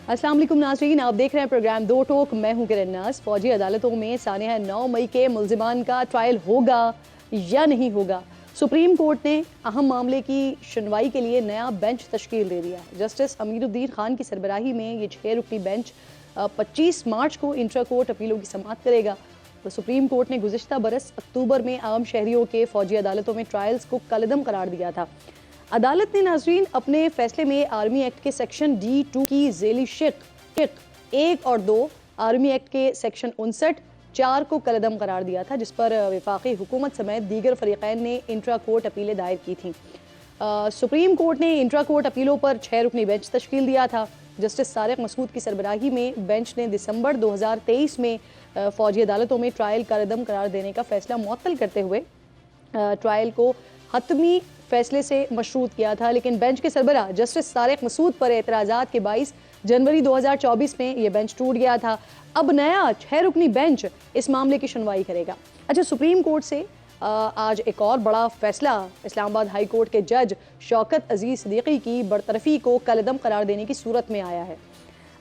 अस्सलाम वालेकुम नाज़रीन, आप देख रहे हैं प्रोग्राम दो टोक। मैं हूं किरण नाज। फौजी अदालतों में सानिया 9 मई के मुल्जिमान का ट्रायल होगा या नहीं होगा। सुप्रीम कोर्ट ने अहम मामले की सुनवाई के लिए नया बेंच तश्कील दे दिया है। जस्टिस अमीरुद्दीन खान की सरबराही में ये 6 रुकनी बेंच 25 मार्च को इंट्रा कोर्ट अपीलों की समाअत करेगा। तो सुप्रीम कोर्ट ने गुज़िश्ता बरस अक्टूबर में आम शहरियों के फौजी अदालतों में ट्रायल्स को कलअदम करार दिया था। अदालत ने नाजरीन अपने फैसले में आर्मी एक्ट के सेक्शन D2 की झेली शिक 1 और 2, आर्मी एक्ट के सेक्शन 59(4) को कलअदम करार दिया था, जिस पर वफाकी हुकूमत समेत दीगर फरीकैन ने इंट्रा कोर्ट अपीलें दायर की थी। सुप्रीम कोर्ट ने इंट्रा कोर्ट अपीलों पर 6 रुकनी बेंच तश्कील दिया था। जस्टिस सारिक मसूद की सरबराही में बेंच ने दिसंबर 2023 में फौजी अदालतों में ट्रायल कलअदम करार देने का फैसला मुअत्तल करते हुए ट्रायल को हतमी फैसले से मशरूत किया था, लेकिन बेंच के सरबराह जस्टिस सारिक मसूद पर एतराज़ात के 22 जनवरी 2024 में यह बेंच टूट गया था। अब नया 6 रुकनी बेंच इस मामले की सुनवाई करेगा। अच्छा, सुप्रीम कोर्ट से आज एक और बड़ा फैसला इस्लामाबाद हाई कोर्ट के जज शौकत अजीज सिद्दीकी की बरतरफी को कलअदम करार देने की सूरत में आया है।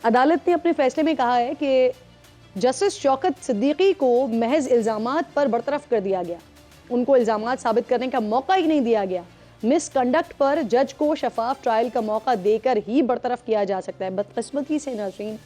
अदालत ने अपने फैसले में कहा है कि जस्टिस शौकत सिद्दीकी को महज इल्ज़ामात पर बरतरफ कर दिया गया, उनको इल्ज़ामात साबित करने का मौका ही नहीं दिया गया। मिसकंडक्ट पर जज को शफाफ ट्रायल का मौका देकर ही बरतरफ किया जा सकता है। बदकिस्मती से नाज़रीन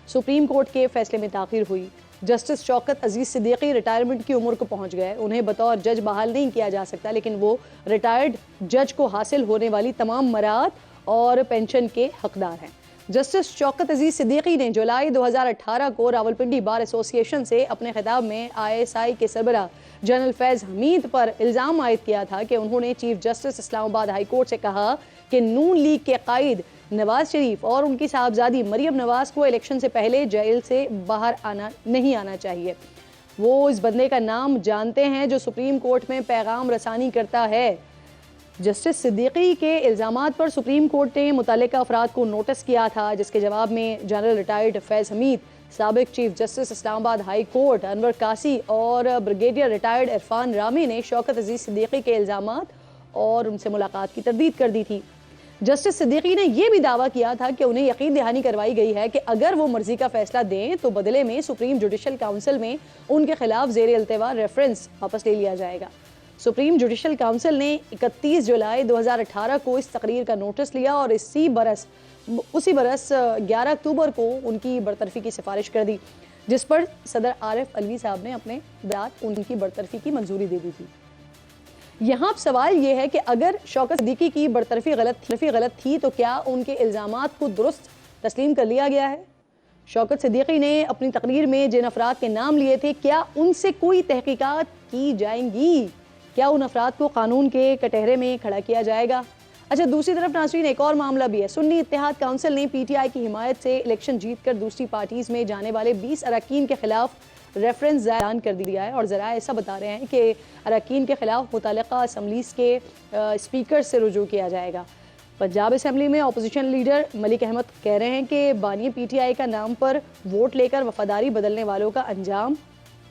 सुप्रीम कोर्ट के फैसले में ताख़ीर हुई। जस्टिस शौकत अजीज सिद्दीकी रिटायरमेंट की उम्र को पहुंच गए। उन्हें बतौर जज बहाल नहीं किया जा सकता, लेकिन वो रिटायर्ड जज को हासिल होने वाली तमाम मराहत और पेंशन के हकदार हैं। जस्टिस शौकत अजीज सिद्दीकी ने जुलाई 2018 को रावलपिंडी बार एसोसिएशन से अपने खिताब में ISI के सरबराह जनरल फैज हमीद पर इल्ज़ाम आयद किया था कि उन्होंने chief justice Islamabad high court से कहा कि नून लीग के कायद नवाज शरीफ और उनकी साहबजादी मरियम नवाज को इलेक्शन से पहले जेल से बाहर नहीं आना चाहिए। वो इस बंदे का नाम जानते हैं जो सुप्रीम कोर्ट में पैगाम रसानी करता है। जस्टिस सिद्दीकी के इल्ज़ामात पर सुप्रीम कोर्ट ने मुतल्लिका अफराद को नोटिस किया था, जिसके जवाब में जनरल रिटायर्ड फैज हमीद, साबिक chief justice Islamabad high court Anwar कासी और ब्रिगेडियर रिटायर्ड इरफान रामी ने शौकत अजीज सिद्दीकी के इल्ज़ामात और उनसे मुलाकात की तरदीद कर दी थी। जस्टिस सिद्दीकी ने यह भी दावा किया था कि उन्हें यकीन दहानी करवाई गई है कि अगर वो मर्जी का फैसला दें तो बदले में सुप्रीम जुडिशल काउंसिल में उनके खिलाफ ज़ेर इल्तिवा रेफरेंस वापस ले लिया जाएगा। सुप्रीम जुडिशल काउंसिल ने 31 जुलाई 2018 को इस तकरीर का नोटिस लिया और उसी बरस 11 अक्टूबर को उनकी बरतरफी की सिफारिश कर दी, जिस पर सदर आरिफ अलवी साहब ने अपने दाद उनकी बरतरफी की मंजूरी दे दी थी। यहाँ सवाल यह है कि अगर शौकत सिद्दीकी की बरतरफी गलत थी तो क्या उनके इल्ज़ामात को दुरुस्त तस्लीम कर लिया गया है? शौकत सिद्दीकी ने अपनी तकरीर में जिन अफराद के नाम लिए थे, क्या उनसे कोई तहकीकात की जाएंगी? क्या उन अफराद को कानून के कटहरे में खड़ा किया जाएगा? अच्छा, दूसरी तरफ नाज़रीन एक और मामला भी है। सुन्नी इत्तेहाद काउंसिल ने PTI की हिमायत से इलेक्शन जीतकर दूसरी पार्टीज में जाने वाले 20 अरकान के खिलाफ रेफरेंस ऐलान कर दिया है और ज़रा ऐसा बता रहे हैं कि अरकान के खिलाफ मुतल्लिका असम्बलीज़ के स्पीकर से रुजू किया जाएगा। पंजाब असम्बली में अपोजिशन लीडर मलिक अहमद कह रहे हैं कि बानी PTI का नाम पर वोट लेकर वफादारी बदलने वालों का अंजाम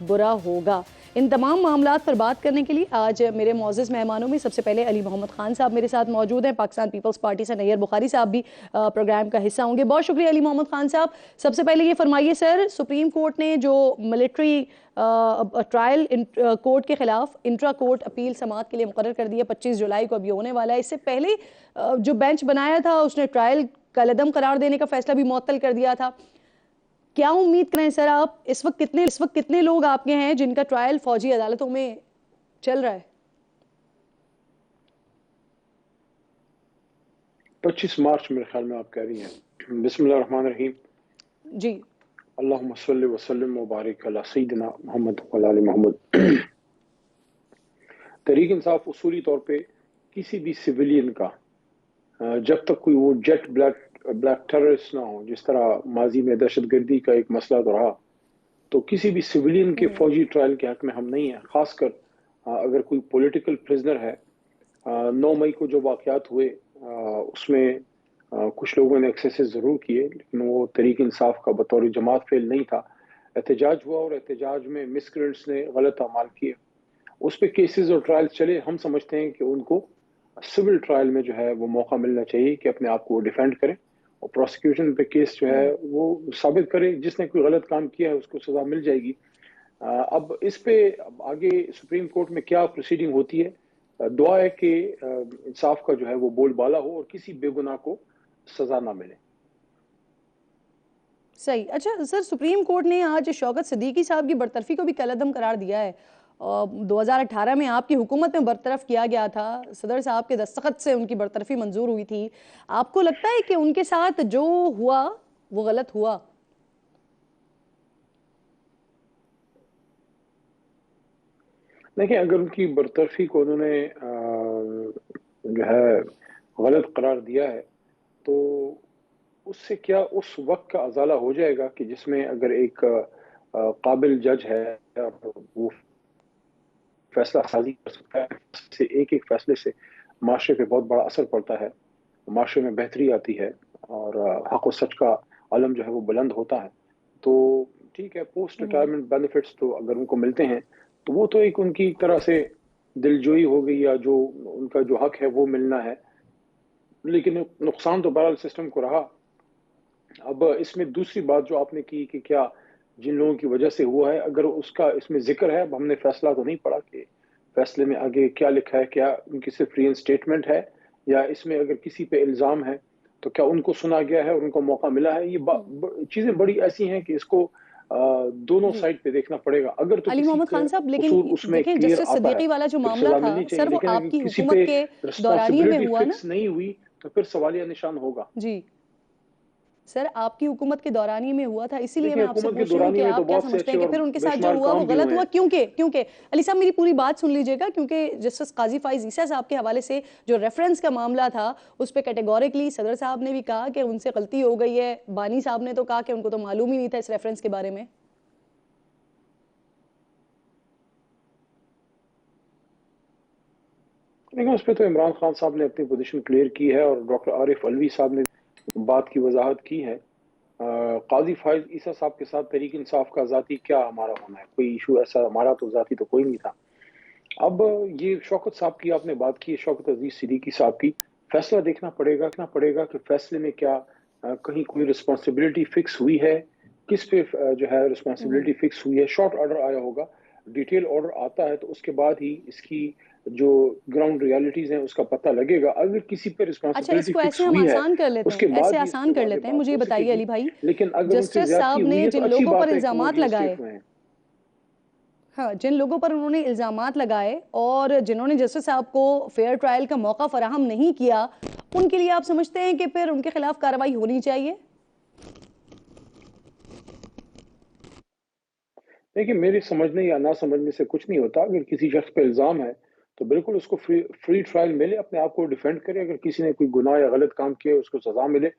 बुरा होगा। इन तमाम मामलात पर बात करने के लिए आज मेरे मौजूद मेहमानों में सबसे पहले अली मोहम्मद खान साहब मेरे साथ मौजूद हैं। पाकिस्तान पीपल्स पार्टी से नैयर बुखारी साहब भी प्रोग्राम का हिस्सा होंगे। बहुत शुक्रिया अली मोहम्मद खान साहब। सबसे पहले ये फरमाइए सर, सुप्रीम कोर्ट ने जो मिलिट्री ट्रायल कोर्ट के खिलाफ इंट्रा कोर्ट अपील समाअत के लिए मुकर्रर कर दिया 25 जुलाई को अभी होने वाला है, इससे पहले जो बेंच बनाया था उसने ट्रायल कलअदम करार देने का फैसला भी मुअत्तल कर दिया था। क्या उम्मीद करें सर आप, इस वक्त कितने लोग आपके हैं जिनका ट्रायल फौजी अदालतों में चल रहा है? 25 मार्च मेरे ख्याल में आप कह रही हैं। बिस्मिल्लाहिर्रहमानिर्रहीम जी। अल्लाहुम्मा सल्लि व सल्लिम व बारिक अला सय्यिदिना मोहम्मद व आले मोहम्मद। तहरीक इंसाफ उसूली तौर पे किसी भी सिविलियन का जब तक कोई वो जेट ब्लैक टेररिस्ट ना हो, जिस तरह माजी में दहशतगर्दी का एक मसला तो रहा, तो किसी भी सिविलियन के फौजी ट्रायल के हक में हम नहीं हैं। खासकर अगर कोई पॉलिटिकल प्रिजनर है। 9 मई को जो वाक़यात हुए उसमें कुछ लोगों ने एक्सेसेस ज़रूर किए, लेकिन वो तहरीक इंसाफ का बतौर जमात फेल नहीं था। एहतजाज हुआ और एहतजाज में मिसक्रेंट्स ने गलत अमाल किए, उस पर केसेस और ट्रायल चले। हम समझते हैं कि उनको सिविल ट्रायल में जो है वो मौका मिलना चाहिए कि अपने आप को वो डिफेंड करें और प्रोसिक्यूशन पे केस जो है वो साबित करे, जिसने कोई गलत काम किया है उसको सजा मिल जाएगी। अब इस पे अब आगे सुप्रीम कोर्ट में क्या प्रोसीडिंग होती है, दुआ है कि इंसाफ का जो है वो बोलबाला हो और किसी बेगुनाह को सजा ना मिले। सही। अच्छा सर, सुप्रीम कोर्ट ने आज शौकत सिद्दीकी साहब की बरतरफी को भी कलअदम करार दिया है। 2018 में आपकी हुकूमत में बरतरफ किया गया था, सदर साहब के दस्तखत से उनकी बरतरफी मंजूर हुई थी। आपको लगता है कि उनके साथ जो हुआ वो गलत हुआ? देखिए, अगर उनकी बरतरफी को उन्होंने जो है गलत करार दिया है तो उससे क्या उस वक्त का अजाला हो जाएगा कि जिसमें अगर एक काबिल जज है और वो फैसला साजी कर सकता है, से एक एक फैसले से माशरे पे बहुत बड़ा असर पड़ता है, माशरे में बेहतरी आती है और हक और सच का आलम जो है वो बुलंद होता है। तो ठीक है, पोस्ट रिटायरमेंट बेनिफिट्स तो अगर उनको मिलते हैं तो वो तो एक उनकी एक तरह से दिलजोई हो गई, या जो उनका जो हक है वो मिलना है, लेकिन नुकसान तो बहरहाल सिस्टम को रहा। अब इसमें दूसरी बात जो आपने की कि क्या जिन लोगों की वजह से हुआ है, अगर उसका इसमें जिक्र है, अब हमने फैसला तो नहीं पढ़ा कि फैसले में आगे क्या लिखा है, क्या उनकी सिर्फ री स्टेटमेंट है या इसमें अगर किसी पे इल्जाम है तो क्या उनको सुना गया है और उनको मौका मिला है। ये चीजें बड़ी ऐसी हैं कि इसको दोनों जी साइड पे देखना पड़ेगा। अगर तो अली किसी मोहम्मद का खान साहब, लेकिन कसूर उसमें देखें क्लियर जस्टिस आता है सिद्दीकी वाला जो फिर मामला सजा था मिलनी चाहिए, सर, वो लेकिन अगर आपकी किसी हुकूमत पे के दौरान ही में रिस्पॉन्सिबिलिटी हुआ ना? फिक्स नहीं हुई तो फिर सवालिया निशान होगा। जी सर, आपकी हुकूमत के दौरान ही में हुआ था, इसीलिए देखिए, मैं आपसे हुकूमत के पूछ रही हूँ दौरान कि में तो आप क्या बहुत से समझते अच्छे हैं कि और फिर उनके साथ जो बेशुमार हुआ वो काम भी गलत हुए हुआ? हैं। क्योंकि क्योंकि अली साहब मेरी पूरी बात सुन लीजिएगा, क्योंकि जस्टिस काजी फाइज ईसा साहब के हवाले से जो रेफरेंस का मामला था उस पर कैटेगोरिकली सदर साहब ने भी कहा कि उनसे गलती हो गई है, बानी साहब ने तो कहा कि उनको तो मालूम ही नहीं था इस रेफरेंस के बारे में। लेकिन उस पर तो इमरान खान साहब ने अपनी पोजीशन क्लियर की है और डॉक्टर आरिफ अलवी साहब ने बात की वजाहत की है। काजी फाइज ईसा साहब के साथ तहरीक इंसाफ का जाती क्या हमारा होना है, कोई इशू ऐसा हमारा तो जाती तो कोई नहीं था। अब ये शौकत साहब की आपने बात की, शौकत अजीज सिद्दीकी साहब की, फैसला देखना पड़ेगा कि फैसले में क्या कहीं कोई रिस्पॉन्सिबिलिटी फिक्स हुई है, किस पे जो है रिस्पॉन्सिबिलिटी फिक्स हुई है। शॉर्ट ऑर्डर आया होगा, डिटेल ऑर्डर आता है तो उसके बाद ही इसकी जो ग्राउंड रियलिटीज हैं उसका पता लगेगा। अगर किसी पे अच्छा, रिस्पॉन्सिबिलिटी इसको फिक्स ऐसे हम हुई है आसान कर लेते उसके हैं, ऐसे बाद ही इस पे आसान कर आगे लेते हैं, बात मुझे ये हो बताइए सकेगी। अली भाई, लेकिन अगर उनसे जस्टिस ज्यादती साहब हुई ने है तो जिन अच्छी लोगों पर बात है कि वो इल्जामात लगाए, रिइंस्टेट हुए हैं। हाँ, जिन लोगों पर उन्होंने इल्जामात लगाए और जिन्होंने जस्टिस साहब को फेयर ट्रायल का मौका फराहम नहीं किया, उनके लिए आप समझते हैं कि फिर उनके खिलाफ कार्रवाई होनी चाहिए? देखिए, मेरे समझने या ना समझने से कुछ नहीं होता। अगर किसी शख्स पे इल्जाम है तो बिल्कुल उसको फ्री ट्रायल मिले, अपने आप को डिफेंड करे। अगर किसी ने कोई गुनाह या गलत काम किया उसको सजा मिले।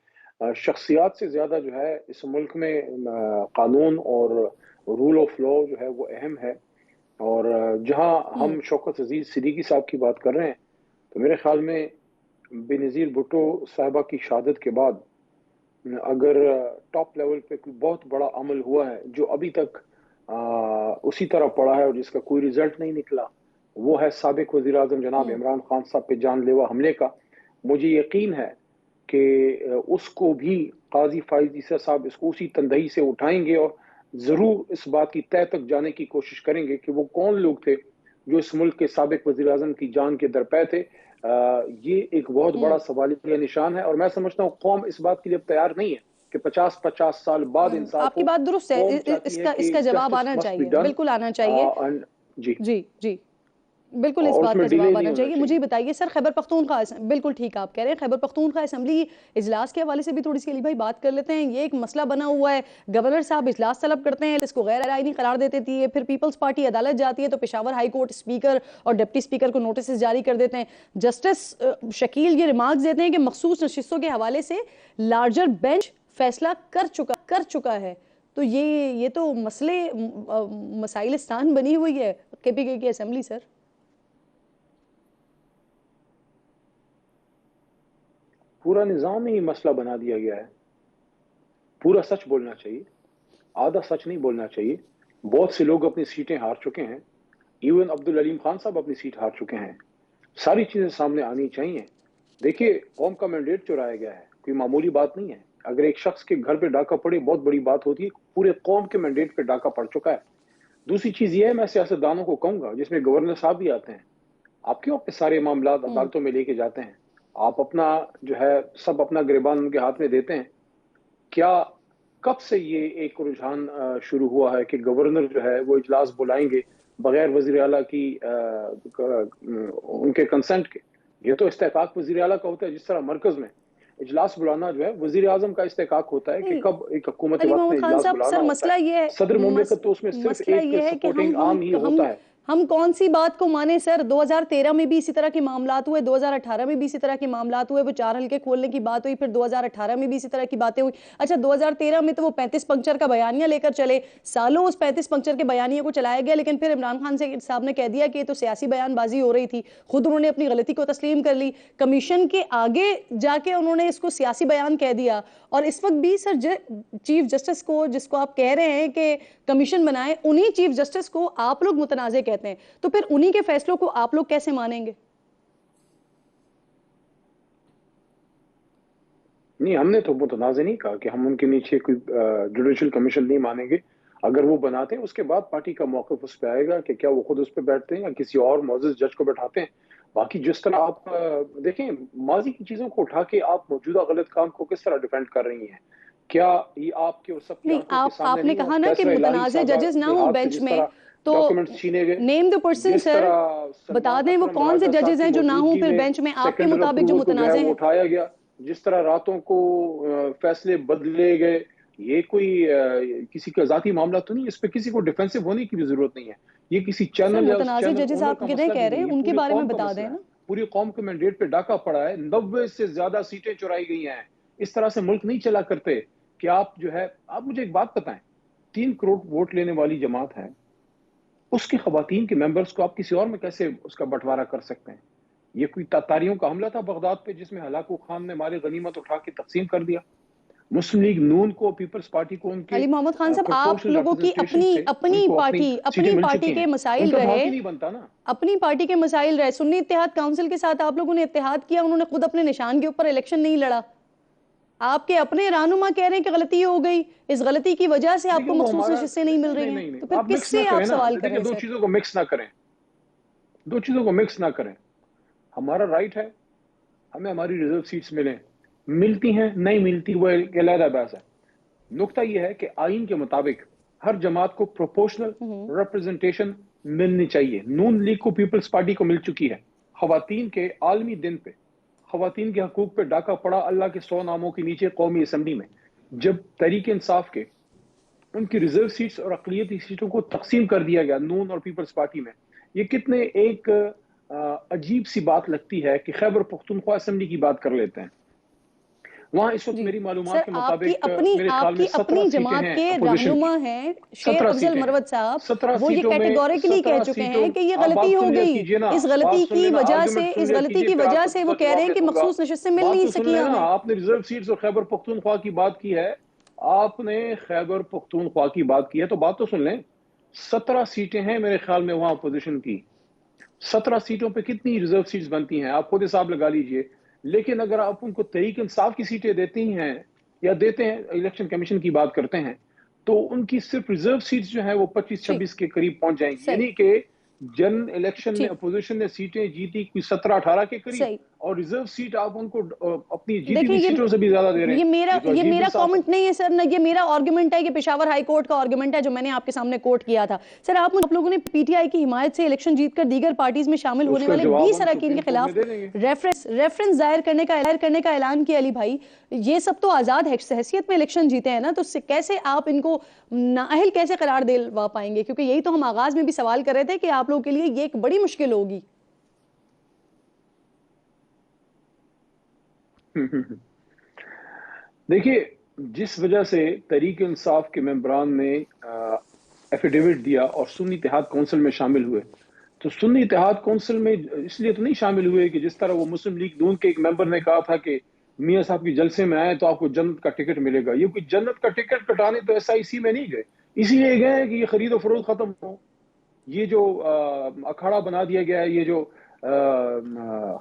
शख्सियात से ज्यादा जो है इस मुल्क में कानून और रूल ऑफ लॉ जो है वो अहम है। और जहां हम शौकत अजीज सिद्दीकी साहब की बात कर रहे हैं तो मेरे ख्याल में बेनज़ीर भुट्टो साहिबा की शहादत के बाद अगर टॉप लेवल पे कोई बहुत बड़ा अमल हुआ है जो अभी तक उसी तरह पड़ा है और जिसका कोई रिजल्ट नहीं निकला, वो है साबिक वजीर आजम जनाब इमरान खान साहब पे जानलेवा हमले का। मुझे यकीन है कि उसको भी काजी फाइज ईसा साहब इसको उसी तंदही से उठाएंगे और जरूर इस बात की तह तक जाने की कोशिश करेंगे कि वो कौन लोग थे जो इस मुल्क के साबिक वजीर आजम की जान के दरपे थे। ये एक बहुत बड़ा सवालिया निशान है और मैं समझता हूँ कौम इस बात के लिए अब तैयार नहीं है कि 50-50 साल बाद इंसाफ आपकी हो। बात दुरुस्त है, कौम चाहती है इसका कि इसका जवाब जस्टिस आना मस्ट बी चाहिए, डन। बिल्कुल आना चाहिए। जी, जी जी, बिल्कुल इस और बात उसमें का डिले जवाब नहीं आना होना चाहिए। मुझे चाहिए। ये बताइए सर, खैबर पख्तूनख्वा, बिल्कुल ठीक आप कह रहे हैं, खैबर पख्तूनख्वा असेंबली इजलास के हवाले से भी थोड़ी सी अली भाई बात कर लेते हैं। ये एक मसला बना हुआ है, गवर्नर साहब इजलास तलब करते हैं, इसको गैर आईनी करार दे देती है, फिर पीपल्स पार्टी अदालत जाती है तो पेशावर हाई कोर्ट स्पीकर और डिप्टी स्पीकर को नोटिस जारी कर देते हैं। जस्टिस शकील ये रिमार्क्स देते हैं कि मखसूस नशिस्तों के हवाले से लार्जर बेंच फैसला कर चुका है। तो ये तो मसले मसाइलिस्तान बनी हुई है केपीके की असेंबली सर। पूरा निजाम ही मसला बना दिया गया है। पूरा सच बोलना चाहिए, आधा सच नहीं बोलना चाहिए। बहुत से लोग अपनी सीटें हार चुके हैं। इवन अब्दुल अलीम खान साहब अपनी सीट हार चुके हैं। सारी चीजें सामने आनी चाहिए। देखिए, कौम का मैंडेट चुराया गया है, कोई मामूली बात नहीं है। अगर एक शख्स के घर पे डाका पड़े बहुत बड़ी बात होती है, पूरे कौम के मैंडेट पे डाका पड़ चुका है। दूसरी चीज ये है, मैं सियासतदानों को कहूंगा, जिसमें गवर्नर साहब भी आते हैं, आप क्यों अपने सारे मामला हम्म। अदालतों में लेके जाते हैं? आप अपना जो है सब अपना गिरबान उनके हाथ में देते हैं क्या? कब से ये एक रुझान शुरू हुआ है कि गवर्नर जो है वो इजलास बुलाएंगे बगैर वजीर आला की उनके कंसेंट के? ये तो इस्तेकाक वजीर आला का होता है, जिस तरह मरकज में इजलास बुलाना जो है वजीर आजम का इस्तेकाक होता है कि नहीं, कब एक हुकूमत अली वक्त मोहम्मद ने खान इजलास साहब, बुलाना सर होता मसला है। ये है, सदर मुमलिकत तो उसमें सिर्फ मसला एक ये है कि सपोर्टिंग आर्म ही हम होता है। हम कौन सी बात को माने सर? 2013 में भी इसी तरह के मामलात हुए, 2018 में भी इसी तरह के मामलात हुए, वो 4 हल्के खोलने की बात हुई, फिर 2018 में भी इसी तरह की बातें हुई। अच्छा, 2013 में तो वो 35 पंक्चर का बयानिया लेकर चले, सालों उस 35 पंक्चर के बयानिया को चलाया गया, लेकिन फिर इमरान खान से साहब ने कह दिया कि ये तो सियासी बयानबाजी हो रही थी। खुद उन्होंने अपनी गलती को तस्लीम कर ली, कमीशन के आगे जाके उन्होंने इसको सियासी बयान कह दिया। और इस वक्त भी सर चीफ जस्टिस को, जिसको आप कह रहे हैं कि कमीशन बनाए, उन्हीं चीफ जस्टिस को आप लोग मुतनाज़े कहते हैं, तो फिर उन्हीं के फैसलों को आप लोग कैसे मानेंगे? नहीं, हमने तो मुतनाज़ नहीं कहा कि हम उनके नीचे कोई जुडिशल कमीशन नहीं मानेंगे। अगर वो बनाते हैं उसके बाद पार्टी का मौक़िफ़ उस पर आएगा कि क्या वो खुद उस पर बैठते हैं या किसी और मोअज़्ज़ज़ जज को बैठाते हैं। बाकी जिस तरह आप देखें, माजी की चीज़ों को उठा के आप मौजूदा गलत काम को किस तरह डिफेंड कर रही हैं? क्या ये आपके और सबकी नहीं, आंखों के आप सामने आपने नहीं? वो कहा ना कि कैसरा इलाही मुतनाज़े साहबा जजेस ना के हो हाथ से बेंच जिस में, तरह तो डॉक्यूमेंट्स छीने गए, नेम द पर्सन जिस सर, तरह बता सलमान दें वो अकरम कौन से बरादर साहब जजेस की हैं जो ना हो मौजूदगी फिर में बेंच में आपके सेकेंडरी मुताबिक जो अप्रूवल को जो है मुतनाज़े वो हैं। उठाया गया, जिस तरह रातों को फैसले बदले गए। ये कोई किसी का जाती मामला तो नहीं, इस पे किसी को डिफेंसिव होने की भी जरूरत नहीं है। ये किसी सर, चैनल या उस मुतनाज़े चैनल जजेस ओनर आप का किन्हें मसला कह भी रहे नहीं हैं, है, उनके पूरे बारे कौम में का बता मसला दें है। ना। पूरी कौम के मैंडेट पे डाका पड़ा है, 90 से ज्यादा सीटें चुराई गई हैं। इस तरह से मुल्क नहीं चला करते कि आप जो है, आप मुझे एक बात बताएं, 3 करोड़ वोट लेने वाली जमात है, उसकी खवातीन के मेंबर्स को आप किसी और में कैसे उसका बंटवारा कर सकते हैं? ये कोई तातारियों का हमला था बगदाद पे, जिसमें हलाकू खान ने मारे गनीमत उठा के तकसीम कर दिया। मुस्लिम लीग नून को, पीपल्स पार्टी को उनके अली मोहम्मद खान साहब, आप प्रोपोर्शनल लोगों की रिप्रेजेंटेशन अपनी से अपनी उनको अपनी पार्टी सीटें अपनी मिल पार्टी चुकी के हैं। मसाइल उनका तो रहे, हक ही नहीं बनता ना। अपनी पार्टी के मसाइल रहे, सुन्नी इत्तेहाद काउंसिल के साथ आप लोगों ने इत्तेहाद किया, उन्होंने खुद अपने निशान के ऊपर इलेक्शन नहीं लड़ा। आपके अपने रहनुमा कह रहे हैं कि गलती हो गई, इस गलती की वजह से देखिए आपको वो मखसूस हमारा, हिस्से नहीं मिल नहीं रहे नहीं हैं, नहीं नहीं, तो फिर आप मिक्स ना किससे आप करें ना। सवाल कर रहे देखिए हैं दो सर? चीजों को मिक्स ना करें, दो चीजों को मिक्स ना करें। हमारा राइट है, हमें हमारी रिजर्व सीट्स मिलें, मिलती हैं नहीं मिलती वो एक अलग बहस है। नुकता यह है कि आइन के मुताबिक हर जमात को प्रोपोर्शनल रिप्रेजेंटेशन मिलनी चाहिए। नून लीग को, पीपल्स पार्टी को मिल चुकी है। खवातीन के आलमी दिन पे खवातीन के हकूक पे डाका पड़ा अल्लाह के 100 नामों के नीचे कौमी असम्बली में, जब तहरीक इंसाफ के उनकी रिजर्व सीट्स और अकलियती सीटों को तकसीम कर दिया गया नून और पीपल्स पार्टी में। ये कितने एक अजीब सी बात लगती है कि खैबर पख्तूनख्वा असम्बली की बात कर लेते हैं। वहां इस वक्त जी मेरी मालूमात सर, के मुताबिक मेरे ख्याल में आपकी 17 अपनी सीटें जमात हैं के अपोजिशन रहनुमा की। हैं शेर 17 अफजल सीटें हैं। मरवत साहब, 17 वो ये सीटों में कैटेगोरिकली कह 17 चुके सीटों, हैं कि ये आप गलती बात हो सुन लिया गई, कीजिए ना, इस बात गलती सुन की लेना, वजह से आर्गुमेंट सुन इस लिया गलती कीजिए, की फिर वजह आपका से वो दूसरा कह रहे जवाब हैं मैं कि दूंगा। मखसूस नशिस्तें मिल बात नहीं तो सुन सकी लेना, हमें। आपने रिजर्व सीट्स और खैबर पख्तूनख्वा की बात की है, आपने खैबर पख्तूनख्वा की बात की है, तो बात तो सुन लें। 17 सीटें हैं मेरे ख्याल में वहां अपोजिशन की। 17 सीटों पे कितनी रिजर्व सीट्स बनती हैं, आप खुद हिसाब लगा लीजिए। लेकिन अगर आप उनको तहरीक इंसाफ की सीटें देती हैं या देते हैं, इलेक्शन कमीशन की बात करते हैं, तो उनकी सिर्फ रिजर्व सीट्स जो है वो ठीक, 25-26 के करीब पहुंच जाएंगी। सही, यानी कि जनरल इलेक्शन में ठीक, अपोजिशन ने सीटें जीती कोई 17-18 के करीब, सही। और रिजर्व सीट आप उनको अपनी जीती देखिए, हुई सीटों से भी ज्यादा दे रहे हैं। ये तो ये अजीब मेरा इंसाफ है। कमेंट नहीं है सर, ना ये मेरा आर्गुमेंट है, कि पेशावर हाई कोर्ट का आर्गुमेंट है जो मैंने आपके सामने कोट किया था। सर, आप लोगों ने पीटीआई की हिमायत से इलेक्शन जीतकर दीगर पार्टीज में शामिल तो होने उसका वाले जवाब 20 हम अरकान के सुप्रीम कोर्ट में खिलाफ दे देंगे। रेफरेंस दायर करने का ऐलान किया। अली भाई, ये सब तो आजाद हैसियत में इलेक्शन जीते हैं ना, तो कैसे आप इनको नाअहल कैसे करार दिलवा पाएंगे? क्योंकि यही तो हम आगाज में भी सवाल कर रहे थे कि आप लोगों के लिए ये एक बड़ी मुश्किल होगी। देखिए, जिस वजह से तहरीक इंसाफ के मेंबरान ने एफिडेविट दिया और सुन्नी इत्तेहाद कौंसिल में शामिल हुए, तो सुन्नी इत्तेहाद कौंसिल में इसलिए तो नहीं शामिल हुए कि जिस तरह वो मुस्लिम लीग नून के एक मेंबर ने कहा था कि मियां साहब की जलसे में आए तो आपको जन्नत का टिकट मिलेगा। ये कोई जन्नत का टिकट कटाने तो एसआईसी में नहीं गए, इसीलिए गए हैं कि ये खरीदो फरोख्त खत्म हो। ये जो अखाड़ा बना दिया गया है, ये जो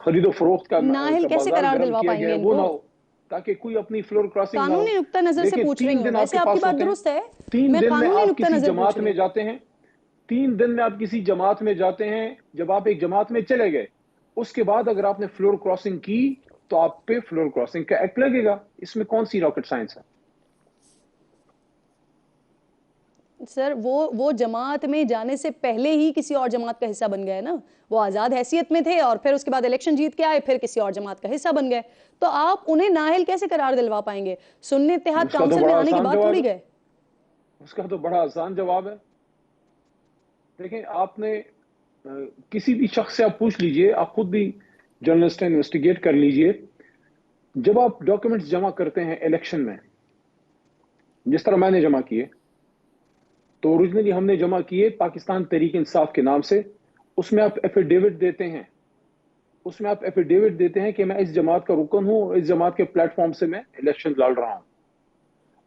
खरीदो फरोख्त का नाअहल कैसे बाजार करार गर्म दिलवा किया गया पाएंगे है, वो ना इनको? हो, ताकि कोई अपनी फ्लोर क्रॉसिंग ना हो। कानूनी नुक्ता नजर से देखिए, पूछ रही 3 हूँ, दिन वैसे आपके आपकी पास बात होते हैं, दुरुस्त है, 3 मैं दिन में कानूनी आप नुक्ता किसी नजर पूछ जमात रही में हूँ। जाते हैं, 3 दिन में आप किसी जमात में जाते हैं, जब आप एक जमात में चले गए, उसके बाद अगर आपने फ्लोर क्रॉसिंग की तो आप पे फ्लोर क्रॉसिंग का एक्ट लगेगा। इसमें कौन सी रॉकेट साइंस है? सर वो जमात में जाने से पहले ही किसी और जमात का हिस्सा बन गए ना, वो आजाद हैसियत में थे और फिर उसके बाद इलेक्शन जीत के आए, फिर किसी और जमात का हिस्सा बन गए, तो आप उन्हें नाअहल कैसे करार दिलवा पाएंगे? सुन्नी इत्तेहाद उसका तो काउंसिल में बड़ा आने के आसान बाद जवाब थोड़ी है, गए। उसका तो बड़ा आसान जवाब है। देखें, आपने किसी भी शख्स से आप पूछ लीजिए, आप खुद भी जर्नलिस्ट हैं, इन्वेस्टिगेट कर लीजिए। जब आप डॉक्यूमेंट्स जमा करते हैं इलेक्शन में, जिस तरह मैंने जमा किए, तो ओरिजिनली हमने जमा किए पाकिस्तान तहरीक इंसाफ के नाम से। उसमें आप एफिडेविट देते हैं, उसमें आप एफिडेविट देते हैं कि मैं इस जमात का रुकन हूं और इस जमात के प्लेटफॉर्म से मैं इलेक्शन लड़ रहा हूं।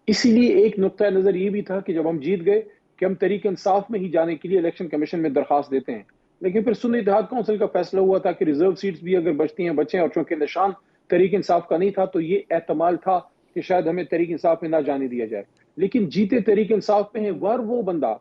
इसीलिए एक नुक्ता नजर ये भी था कि जब हम जीत गए कि हम तहरीक इंसाफ में ही जाने के लिए इलेक्शन कमीशन में दरखास्त देते हैं। लेकिन फिर सुन्नी इत्तेहाद काउंसिल का फैसला हुआ था कि रिजर्व सीट्स भी अगर बचती हैं बचें, और चूंकि निशान तहरीक इंसाफ का नहीं था तो ये एहतमाल था कि शायद हमें तहरीक इंसाफ में ना जाने दिया जाए। लेकिन जीते तहरीक इंसाफ में है वो बंदा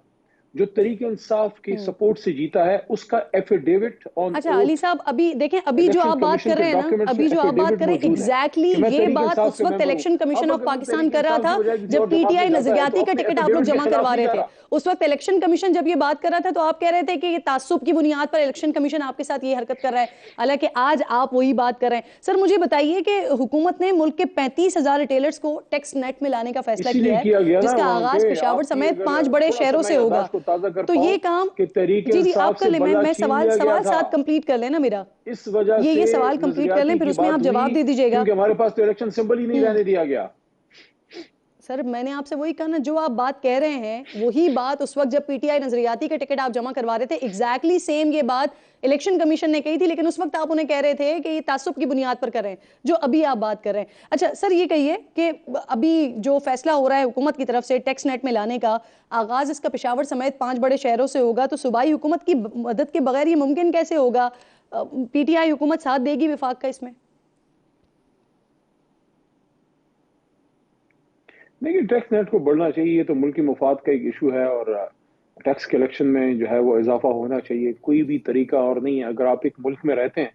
जो तहरीक इंसाफ की सपोर्ट से जीता है, उसका एफिडेविट ऑन अच्छा अली ओथ साहब, अभी देखें, अभी जो इलेक्शन आप बात कमीशन कर के रहे हैं ना, डॉक्यूमेंट्स में अभी जो आप बात एफिडेविट कर रहे हैं मौजूद है एग्जैक्टली कि मैं ये तहरीक बात इंसाफ उस के वक्त मेंबर हूं। इलेक्शन कमीशन अब ऑफ अगर वो पाकिस्तान तहरीक कर रहा इंसाफ की था बजाय किसी जब और जमात पीटीआई में जाता है तो नजरियाती का अपने टिकट आप लोग एफिडेविट के जमा खिलाफ करवा नहीं रहे जा थे। रहा। उस वक्त इलेक्शन कमीशन जब ये बात कर रहा था तो आप कह रहे थे कि ये तासुब की बुनियाद पर इलेक्शन कमीशन आपके साथ ये हरकत कर रहा है, हालांकि आज आप वही बात कर रहे हैं। सर मुझे बताइए कि हुकूमत ने मुल्क के 35,000 रिटेलर्स को टैक्स नेट में लाने का फैसला इसीलिए किया है, किया गया ना जिसका वहां आगाज पे। पेशावर आपकी समेत अगर 5 बड़े थोड़ा सा शहरों मैं से होगा, याददाश्त को ताजा कर तो पाऊं ये काम कि तहरीक जी जी आप इंसाफ कर से ले, मैं बल्ला मैं छीन सवाल लिया गया सवाल था, साथ कंप्लीट कर लेना मेरा, इस वजह से ये सवाल कंप्लीट कर लें नजरियाती फिर की उसमें बात आप हुई जवाब दे दीजिएगा। क्योंकि हमारे पास तो इलेक्शन सिंबल ही नहीं रहने दिया गया। सर मैंने आपसे वही कहा ना, जो आप बात कह रहे हैं वही बात उस वक्त जब पीटीआई नजरियाती के टिकट आप जमा करवा रहे थे, एग्जैक्टली सेम ये बात इलेक्शन कमीशन ने कही थी, लेकिन उस वक्त आप उन्हें कह रहे थे कि ये तासुब की बुनियाद पर कर रहे हैं, जो अभी आप बात कर रहे हैं। अच्छा सर ये कहिए कि अभी जो फैसला हो रहा है हुकूमत की तरफ से टैक्स नेट में लाने का, आगाज इसका पेशावर समेत 5 बड़े शहरों से होगा, तो सूबाई हुकूमत की मदद के बगैर ये मुमकिन कैसे होगा? पीटीआई हुकूमत साथ देगी विफाक का इसमें? देखिए, टैक्स नेट को बढ़ना चाहिए, ये तो मुल्क की मुफाद का एक इशू है और टैक्स कलेक्शन में जो है वो इजाफा होना चाहिए। कोई भी तरीका और नहीं है। अगर आप एक मुल्क में रहते हैं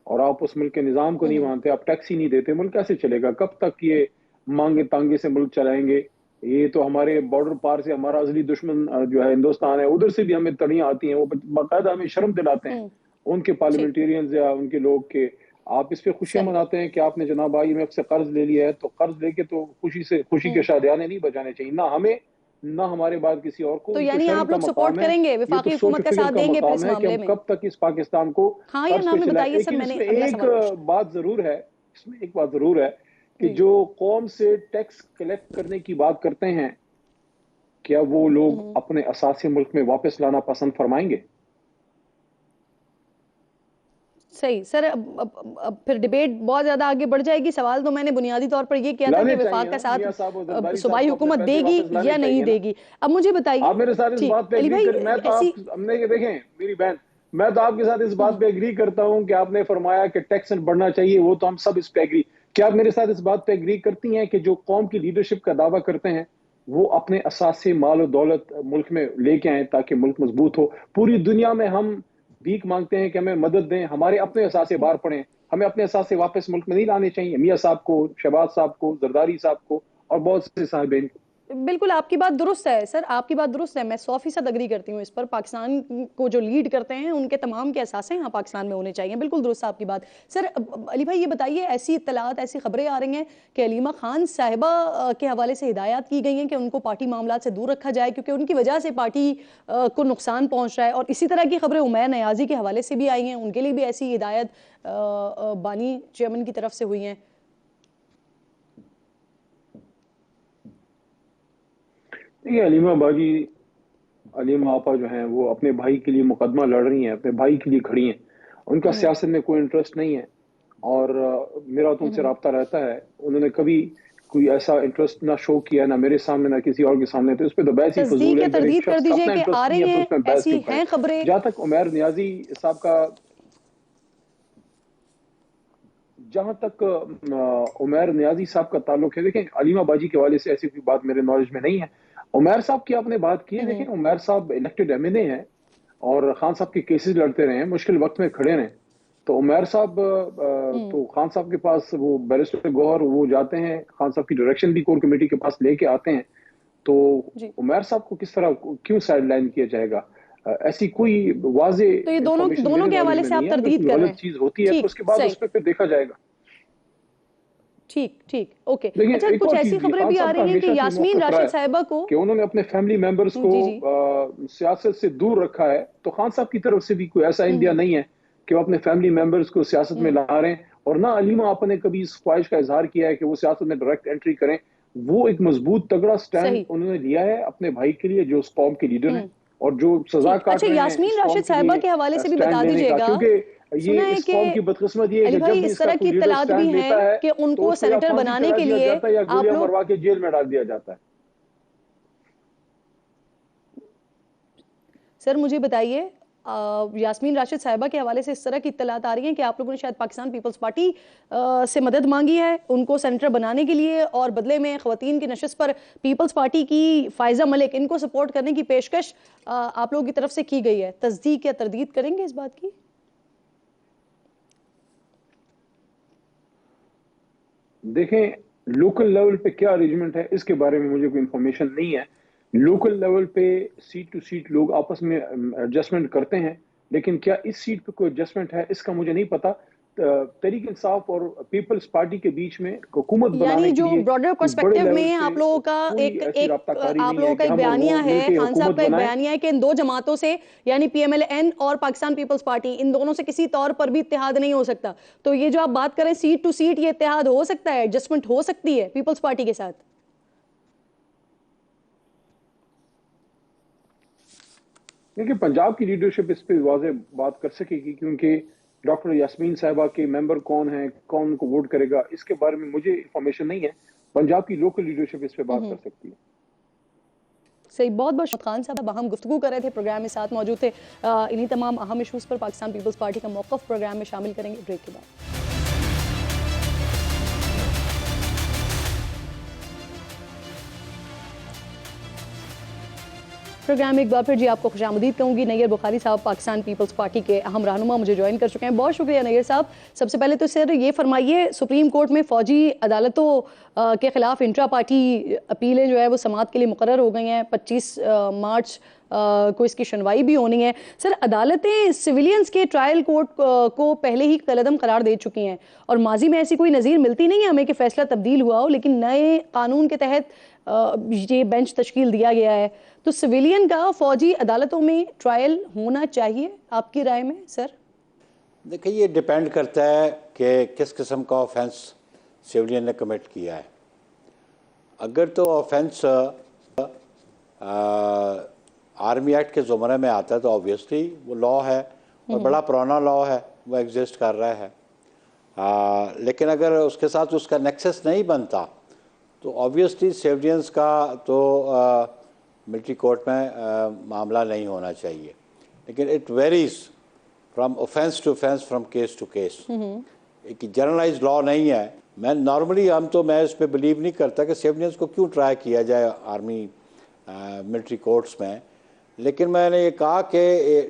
और आप उस मुल्क के निज़ाम को नहीं मानते, आप टैक्स ही नहीं देते, मुल्क कैसे चलेगा? कब तक ये मांगे तांगे से मुल्क चलाएंगे? ये तो हमारे बॉर्डर पार से हमारा असली दुश्मन जो है हिंदुस्तान है, उधर से भी हमें तड़ियां आती हैं, वो बाकायदा हमें शर्म दिलाते हैं उनके ठीक, पार्लियामेंटेरियंस या उनके लोग के। आप इस पे खुशियां सही। मनाते हैं कि आपने जनाब IMF से कर्ज ले लिया है, तो कर्ज लेके तो खुशी के शादियाने नहीं बजाने चाहिए, ना हमें ना हमारे बाद किसी और को। तो ये तो यानी शर्म आप का लोग मकाम सपोर्ट है, करेंगे, ये तो विफाकी सोच हुकूमत का फिक्र साथ का देंगे फिर इस मकाम है कि मामले हम में? कब तक इस पाकिस्तान को हाँ या कर्ज ना पे में चलाएं। बताइए सर, लेकिन मैंने इसमें अगला एक सवाल पूछा। बात जरूर है, इसमें एक बात जरूर है कि जी जो कौम से टैक्स कलेक्ट करने की बात करते हैं, क्या वो लोग अपने असासी मुल्क में वापस लाना पसंद फरमाएंगे? सही सर, अब फिर डिबेट बहुत ज्यादा आगे बढ़ जाएगी। सवाल तो मैंने बुनियादी तौर पर ये किया था कि लाने चाहिए विफाक का ना साथ मियां साहब और जरदारी साहब सूबाई को, अपने हुकूमत पैसे देगी वापस लाने या नहीं चाहिए ना। देगी। अब मुझे बताइए। आप मेरे साथ इस ठीक बात पे अली एग्री भाई, कर, मैं तो ऐसी आप हमने ये देखें मेरी बहन, मैं तो आपके साथ इस बात पे एग्री करता हूं कि आपने फरमाया कि टैक्स बढ़ना चाहिए, वो तो हम सब इस पे एग्री। क्या आप मेरे साथ इस बात पे एग्री करती हैं कि जो कौम की लीडरशिप का दावा करते हैं वो अपने असासे माल और दौलत मुल्क में लेके आए ताकि मुल्क मजबूत हो? पूरी दुनिया में हम भीख मांगते हैं कि हमें मदद दें, हमारे अपने असासे बाहर पड़े। हमें अपने असासे वापस मुल्क में नहीं लाने चाहिए? मियां साहब को, शहबाज साहब को, जरदारी साहब को और बहुत से साहिबेन को। बिल्कुल आपकी बात दुरुस्त है सर, आपकी बात दुरुस्त है, मैं 100% अग्री करती हूँ इस पर। पाकिस्तान को जो लीड करते हैं उनके तमाम के एहसास यहाँ पाकिस्तान में होने चाहिए, बिल्कुल दुरुस्त है आपकी बात। सर अली भाई ये बताइए, ऐसी इत्तलात, ऐसी खबरें आ रही हैं कि अलीमा खान साहिबा के हवाले से हिदायत की गई हैं कि उनको पार्टी मामला से दूर रखा जाए क्योंकि उनकी वजह से पार्टी को नुकसान पहुँच रहा है, और इसी तरह की खबरें उमैर नियाजी के हवाले से भी आई हैं, उनके लिए भी ऐसी हिदायत बानी चेयरमैन की तरफ से हुई हैं। देखिए, अलीमा बाजी, अलीमा आपा जो हैं वो अपने भाई के लिए मुकदमा लड़ रही हैं, अपने भाई के लिए खड़ी हैं। उनका सियासत में कोई इंटरेस्ट नहीं है और मेरा तो उनसे रब्ता रहता है। उन्होंने कभी कोई ऐसा इंटरेस्ट ना शो किया, ना मेरे सामने ना किसी और के सामने, तो उस पर तो बहस ही तस्दीक फजूल या है। जब एक तरदीद कर शख्स का दीजिए अपना कि आ इंटरेस्ट नहीं रही है तो हैं, उसमें बहस ऐसी क्यों करें? हैं खबरें? जहां तक उमैर नियाजी साहब का जहां तक उमैर नियाजी साहब का ताल्लुक है, देखें अलीमा बाजी के वाले से ऐसी कोई बात मेरे नॉलेज में नहीं है। उमैर साहब की आपने बात की है, देखें उमैर साहब इलेक्टेड एमएनए हैं और खान साहब के केसेस लड़ते रहे हैं, मुश्किल वक्त में खड़े रहे। तो उमैर साहब तो खान साहब के पास वो बैरिस्टर गौहर वो जाते हैं, खान साहब की डायरेक्शन भी कोर कमेटी के पास लेके आते हैं। तो उमैर साहब को किस तरह क्यों साइडलाइन किया जाएगा? ऐसी कोई वाजे तो ये दोनों के हवाले से आप तरदीद कर रहे हैं। चीज होती है तो उसके बाद उस पर फिर देखा जाएगा। ठीक ओके। अच्छा, कुछ ऐसी खबरें भी आ रही हैं कि यास्मीन राशिद साहिबा को कि उन्होंने अपने फैमिली मेंबर्स को सियासत से दूर रखा है, तो खान साहब की तरफ से भी कोई ऐसा इंडिया नहीं है कि वो अपने फैमिली मेंबर्स को सियासत में ला रहे हैं, और ना अलीमा आपा ने कभी इस ख्वाहिश का इजहार किया है कि वो सियासत में डायरेक्ट एंट्री करें। वो एक मजबूत तगड़ा स्टैंड उन्होंने लिया है अपने भाई के लिए जो उस कौम के लीडर हैं और जो सजा काट रहे हैं। यास्मीन राशिद साहिबा के हवाले से भी बता दीजिएगा, क्योंकि ये इस कौम की बदकिस्मत ये है कि जब भी इस तरह की इत्तलात भी हैं कि उनको सेनेटर बनाने के लिए आप लोग मरवा के जेल में डाल दिया जाता है। सर मुझे बताइए, यास्मीन राशिद साहिबा के हवाले से इस तरह की इत्तलात आ रही हैं कि आप लोगों ने शायद पाकिस्तान पीपल्स पार्टी से मदद मांगी है उनको सेनेटर बनाने के लिए, और बदले में ख्वातीन की नशिस्त पर पीपल्स पार्टी की फायजा मलिक इनको सपोर्ट करने की पेशकश आप लोगों की तरफ से की गई है। तस्दीक या तरदीद करेंगे इस बात की? देखें लोकल लेवल पे क्या अरेंजमेंट है इसके बारे में मुझे कोई इंफॉर्मेशन नहीं है। लोकल लेवल पे सीट टू सीट लोग आपस में एडजस्टमेंट करते हैं, लेकिन क्या इस सीट पे कोई एडजस्टमेंट है इसका मुझे नहीं पता। तहरीक इंसाफ और पीपल्स पार्टी के बीच में हुकूमत बनाने जो ब्रॉडर पर्सपेक्टिव में आप लोगों का एक बयानिया है, खान साहब का एक बयानिया है कि इन दो जमातों से यानी पीएमएल-एन और पाकिस्तान पीपल्स पार्टी, इन दोनों से किसी तौर पर भी इत्तेहाद नहीं हो सकता। तो ये जो आप बात करें सीट टू सीट, ये इत्तेहाद हो सकता है, एडजस्टमेंट हो सकती है पीपल्स पार्टी के साथ? देखिए पंजाब की लीडरशिप इस पे वाज़े बात कर सकेगी, क्योंकि डॉक्टर यास्मीन साहिबा के मेंबर कौन है, कौन उनको वोट करेगा, इसके बारे में मुझे इंफॉर्मेशन नहीं है। पंजाब की लोकल लीडरशिप इस पे बात कर सकती है। सही, बहुत बहुत खान साहब हम गुफ्तगू कर रहे थे, प्रोग्राम में साथ मौजूद थे। इन्हीं तमाम अहम इशूज पर पाकिस्तान पीपल्स पार्टी का मौक़िफ़ प्रोग्राम में शामिल करेंगे ब्रेक के बाद। प्रोग्राम में एक बार फिर जी आपको खुशामदीद कहूँगी। नैयर बुखारी साहब पाकिस्तान पीपल्स पार्टी के अहम रहनुमा मुझे ज्वाइन कर चुके हैं। बहुत शुक्रिया नैयर साहब। सबसे पहले तो सर ये फरमाइए, सुप्रीम कोर्ट में फ़ौजी अदालतों के खिलाफ इंट्रा पार्टी अपीलें जो है वो समाअत के लिए मुकर्रर हो गई हैं। 25 मार्च को इसकी सुनवाई भी होनी है। सर अदालतें सिविलियंस के ट्रायल कोर्ट को पहले ही कलअदम करार दे चुकी हैं, और माजी में ऐसी कोई नज़ीर मिलती नहीं है हमें कि फ़ैसला तब्दील हुआ हो, लेकिन नए कानून के तहत ये बेंच तश्कील दिया गया है। तो सिविलियन का फौजी अदालतों में ट्रायल होना चाहिए आपकी राय में सर? देखिए ये डिपेंड करता है कि किस किस्म का ऑफेंस सिविलियन ने कमिट किया है। अगर तो ऑफेंस आर्मी एक्ट के ज़ुमरे में आता है तो ऑब्वियसली वो लॉ है और बड़ा पुराना लॉ है, वो एग्जिस्ट कर रहा है। लेकिन अगर उसके साथ उसका नेक्सस नहीं बनता तो ऑब्वियसली सिविलियंस का तो मिलिट्री कोर्ट में मामला नहीं होना चाहिए। लेकिन it varies from offence to offence, from case to case. एक जनरलाइज लॉ नहीं है। मैं नॉर्मली मैं इस पर बिलीव नहीं करता कि सिविलियंस को क्यों ट्राई किया जाए आर्मी मिलिट्री कोर्ट्स में। लेकिन मैंने ये कहा कि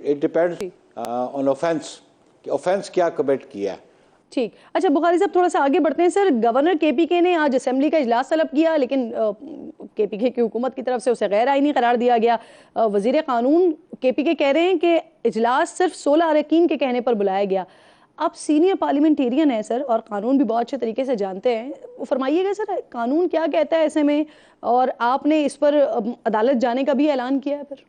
इट डिपेंड्स ऑन ऑफेंस कि ऑफेंस क्या कमिट किया है। ठीक। अच्छा बुखारी साहब थोड़ा सा आगे बढ़ते हैं सर। गवर्नर केपीके ने आज असेंबली का इजलास तलब किया, लेकिन केपीके की हुकूमत की तरफ से उसे गैर आईनी करार दिया गया। वजीर कानून केपीके कह रहे हैं कि इजलास सिर्फ 16 अरकान के कहने पर बुलाया गया। आप सीनियर पार्लियामेंटेरियन हैं सर और कानून भी बहुत अच्छे तरीके से जानते हैं, वो फरमाइएगा सर कानून क्या कहता है ऐसे में, और आपने इस पर अदालत जाने का भी ऐलान किया है फिर?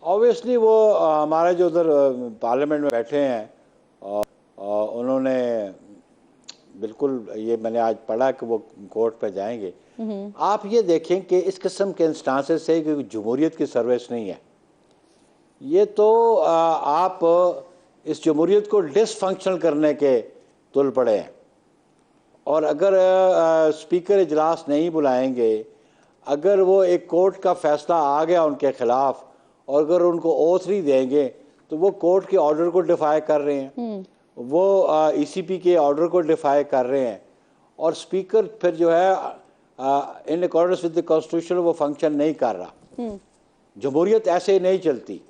ऑब्वियसली वो हमारे जो उधर पार्लियामेंट में बैठे हैं और उन्होंने बिल्कुल ये मैंने आज पढ़ा कि वो कोर्ट पे जाएंगे। आप ये देखें कि इस किस्म के इंस्टांसेस से कि जमहूरियत की सर्विस नहीं है, ये तो आप इस जमहूरियत को डिसफंक्शनल करने के तुल पड़े हैं। और अगर स्पीकर इजलास नहीं बुलाएंगे, अगर वो एक कोर्ट का फैसला आ गया उनके खिलाफ और अगर उनको ओथ नहीं देंगे तो वो कोर्ट के ऑर्डर को डिफाई कर रहे हैं। वो ईसीपी के ऑर्डर को डिफाई कर रहे हैं, और स्पीकर फिर जो है in accordance with the constitution वो फंक्शन नहीं कर रहा। जमहूरियत ऐसे नहीं चलती।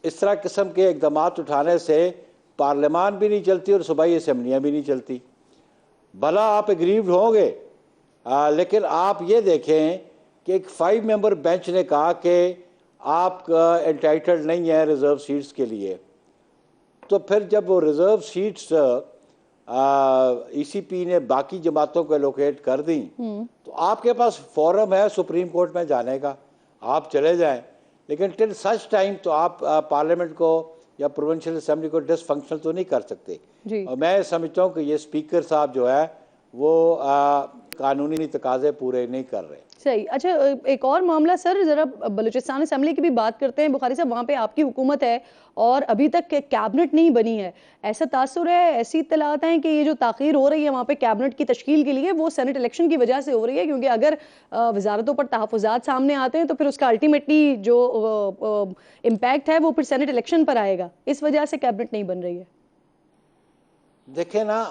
इस तरह किस्म के इकदाम उठाने से पार्लियामान भी नहीं चलती और सूबाई असम्बलियाँ भी नहीं चलती। भला आप एग्रीव्ड होंगे, लेकिन आप ये देखें कि एक 5 मेंबर बेंच ने कहा कि आप एंटाइटल्ड नहीं है रिज़र्व सीट्स के लिए, तो फिर जब वो रिज़र्व सीट्स ईसीपी ने बाकी जमातों को एलोकेट कर दी, तो आपके पास फोरम है सुप्रीम कोर्ट में जाने का, आप चले जाएं। लेकिन टिल सच टाइम तो आप पार्लियामेंट को या प्रोविंशियल असेंबली को डिसफंक्शनल तो नहीं कर सकते। और मैं समझता हूँ कि ये स्पीकर साहब जो है वो कानूनी तकाजे पूरे नहीं कर रहे। सही। अच्छा, एक और मामला सर, जरा बलूचिस्तान असेंबली की भी बात करते हैं। बुखारी साहब, वहाँ पे आपकी हुकूमत है और अभी तक कैबिनेट नहीं बनी है, ऐसा तासुर है, ऐसी इत्तलात हैं कि ये जो ताख़ीर हो रही है वहाँ पे कैबिनेट की तश्कील के लिए वो सेनेट इलेक्शन की वजह से हो रही है, क्योंकि अगर वजारतों पर तहफ़्फ़ुज़ात सामने आते हैं तो फिर उसका अल्टीमेटली जो इम्पैक्ट है वो फिर सेनेट इलेक्शन पर आएगा। इस वजह से कैबिनेट नहीं बन रही है। देखें ना,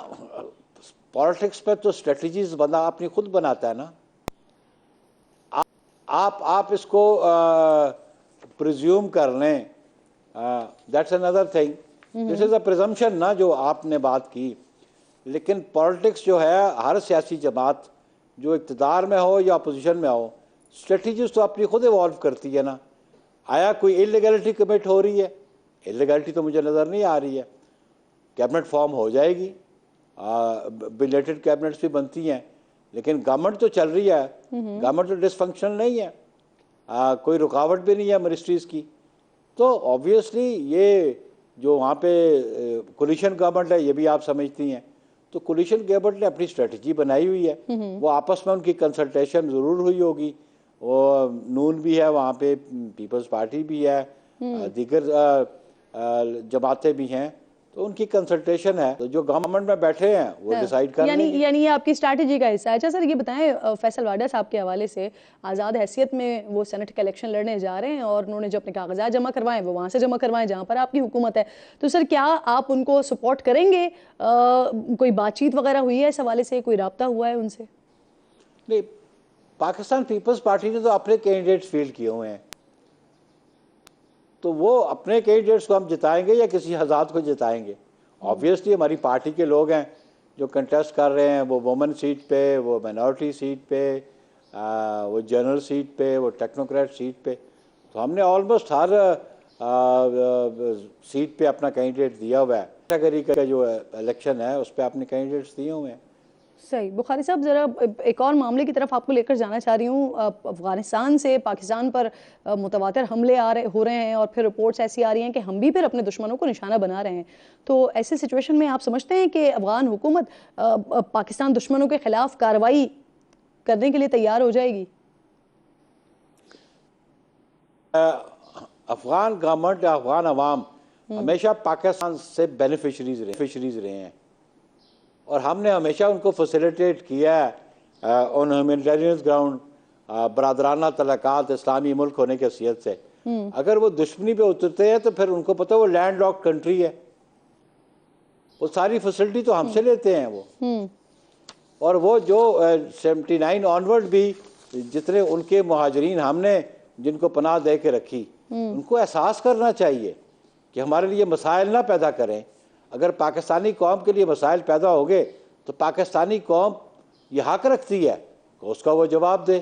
पॉलिटिक्स पे तो स्ट्रेटजीज बंदा अपनी खुद बनाता है ना। आप इसको प्रिज्यूम कर लें, that's another thing. This is a presumption ना जो आपने बात की। लेकिन पॉलिटिक्स जो है, हर सियासी जमात जो इक़्तिदार में हो या अपोजिशन में हो, स्ट्रेटजीज तो अपनी खुद इवॉल्व करती है ना। आया कोई इलीगैलिटी कमिट हो रही है? इलीगैलिटी तो मुझे नज़र नहीं आ रही है। कैबिनेट फॉर्म हो जाएगी, बिलेटेड कैबिनेट्स भी बनती हैं, लेकिन गवर्नमेंट तो चल रही है, गवर्नमेंट तो डिसफंक्शनल नहीं है, कोई रुकावट भी नहीं है मिनिस्ट्रीज़ की। तो ऑब्वियसली ये जो वहाँ पे कोलिशन गवर्नमेंट है, ये भी आप समझती हैं, तो कोलिशन गवर्नमेंट ने अपनी स्ट्रेटजी बनाई हुई है। वो आपस में उनकी कंसल्टेशन ज़रूर हुई होगी। वो नून भी है वहाँ पे, पीपल्स पार्टी भी है, दीगर जमातें भी हैं, तो उनकी कंसल्टेशन है। तो जो गवर्नमेंट में बैठे हैं वो डिसाइड कर लेंगे। यानी ये आपकी स्ट्रैटेजी का हिस्सा है। अच्छा सर, ये बताएं, फैसल वाडा साहब के हवाले से आज़ाद हैसियत में वो सेनेट का इलेक्शन लड़ने जा रहे हैं और उन्होंने जो अपने कागजात जमा करवाएं वो वहाँ से जमा करवाएं जहाँ पर आपकी हुकूमत है। तो सर, क्या आप उनको सपोर्ट करेंगे? कोई बातचीत वगैरह हुई है इस हवाले से? कोई रब्ता हुआ है उनसे? नहीं, पाकिस्तान पीपल्स पार्टी ने तो अपने कैंडिडेट्स फील्ड किए हुए हैं, तो वो अपने कैंडिडेट्स को हम जिताएंगे या किसी आज़ाद को जिताएंगे? ऑब्वियसली हमारी पार्टी के लोग हैं जो कंटेस्ट कर रहे हैं, वो वुमेन सीट पे, वो माइनॉरिटी सीट पे, वो जनरल सीट पे, वो टेक्नोक्रेट सीट पे। तो हमने ऑलमोस्ट हर सीट पे अपना कैंडिडेट दिया हुआ है। कैटेगरी का जो इलेक्शन है उस पर अपने कैंडिडेट्स दिए हुए हैं। सही। बुखारी साहब, ज़रा एक और मामले की तरफ आपको लेकर जाना चाह रही हूँ। अफ़गानिस्तान से पाकिस्तान पर मुतवातिर हमले हो रहे हैं और फिर रिपोर्ट्स ऐसी आ रही हैं कि हम भी फिर अपने दुश्मनों को निशाना बना रहे हैं। तो ऐसे सिचुएशन में आप समझते हैं कि अफ़गान हुकूमत पाकिस्तान दुश्मनों के ख़िलाफ़ कार्रवाई करने के लिए तैयार हो जाएगी? अफ़गान गवर्नमेंट या अफ़गान अवाम हमेशा पाकिस्तान से बेनिफिशरीज रहे हैं, और हमने हमेशा उनको फैसिलिटेट किया है ऑन ह्यूमैनिटेरियन ग्राउंड, बरादराना तलाक़ात, इस्लामी मुल्क होने की हैसियत से। अगर वो दुश्मनी पे उतरते हैं तो फिर उनको पता है वो लैंड लॉक्ड कंट्री है, वो सारी फैसिलिटी तो हमसे लेते हैं वो। और वो जो 79 ऑनवर्ड भी जितने उनके मुहाजिरीन हमने जिनको पनाह दे के रखी, उनको एहसास करना चाहिए कि हमारे लिए मसाइल ना पैदा करें। अगर पाकिस्तानी कौम के लिए मसाइल पैदा हो गए तो पाकिस्तानी कौम ये हक रखती है कि उसका वो जवाब दे।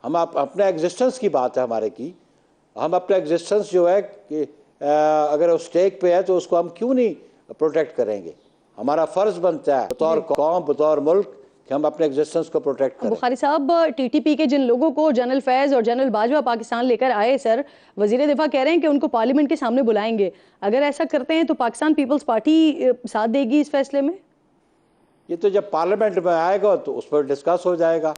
हम अपने एग्जिस्टेंस की बात है हमारे की, हम अपना एग्जिस्टेंस जो है कि अगर उस स्टेक पे है तो उसको हम क्यों नहीं प्रोटेक्ट करेंगे? हमारा फ़र्ज़ बनता है बतौर कौम, बतौर मुल्क, कि हम अपने एग्जिस्टेंस को प्रोटेक्ट करें। बुखारी साहब, टीटीपी के जिन लोगों को जनरल फैज़ और जनरल बाजवा पाकिस्तान लेकर आए सर, वज़ीर दिफा कह रहे हैं कि उनको पार्लियामेंट के सामने बुलाएंगे। अगर ऐसा करते हैं तो पाकिस्तान पीपल्स पार्टी साथ देगी इस फैसले में? ये तो जब पार्लियामेंट में आएगा तो उस पर डिस्कस हो जाएगा।